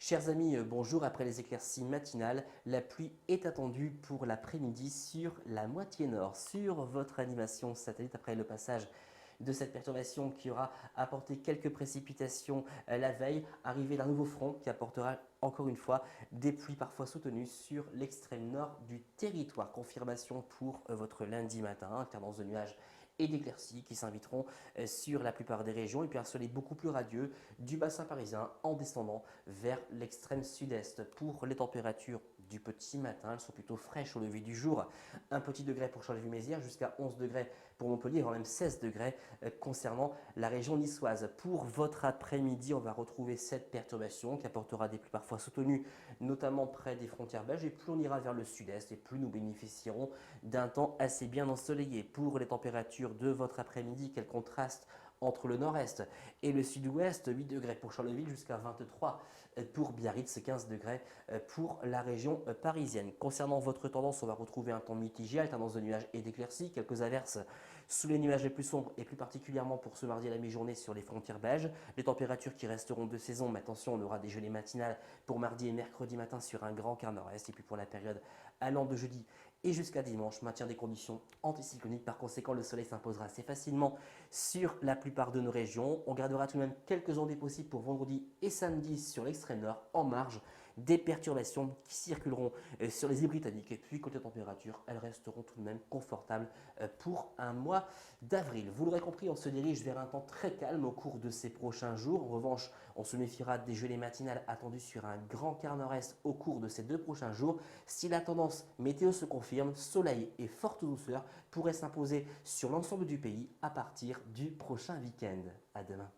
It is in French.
Chers amis, bonjour. Après les éclaircies matinales, la pluie est attendue pour l'après-midi sur la moitié nord, sur votre animation satellite après le passage de cette perturbation qui aura apporté quelques précipitations la veille, arrivée d'un nouveau front qui apportera encore une fois des pluies parfois soutenues sur l'extrême nord du territoire. Confirmation pour votre lundi matin, alternance de nuages et d'éclaircies qui s'inviteront sur la plupart des régions et puis un soleil beaucoup plus radieux du bassin parisien en descendant vers l'extrême sud-est. Pour les températures du petit matin, elles sont plutôt fraîches au lever du jour. Un petit degré pour Charleville-Mézières jusqu'à 11 degrés pour Montpellier, voire même 16 degrés concernant la région niçoise. Pour votre après-midi, on va retrouver cette perturbation qui apportera des pluies parfois soutenues, notamment près des frontières belges. Et plus on ira vers le sud-est, et plus nous bénéficierons d'un temps assez bien ensoleillé. Pour les températures de votre après-midi, quel contraste entre le nord-est et le sud-ouest, 8 degrés pour Charleville jusqu'à 23 pour Biarritz, 15 degrés pour la région parisienne. Concernant votre tendance, on va retrouver un temps mitigé, alternance de nuages et d'éclaircies, quelques averses sous les nuages les plus sombres et plus particulièrement pour ce mardi à la mi-journée sur les frontières belges. Les températures qui resteront de saison, mais attention, on aura des gelées matinales pour mardi et mercredi matin sur un grand quart nord-est et puis pour la période allant de jeudi et jusqu'à dimanche, maintien des conditions anticycloniques. Par conséquent, le soleil s'imposera assez facilement sur la plupart de nos régions. On gardera tout de même quelques ondées possibles pour vendredi et samedi sur l'extrême nord, en marge des perturbations qui circuleront sur les îles britanniques. Et puis, côté température, elles resteront tout de même confortables pour un mois d'avril. Vous l'aurez compris, on se dirige vers un temps très calme au cours de ces prochains jours. En revanche, on se méfiera des gelées matinales attendues sur un grand quart nord-est au cours de ces 2 prochains jours. Si la tendance météo se confirme, soleil et forte douceur pourraient s'imposer sur l'ensemble du pays à partir du prochain week-end. À demain.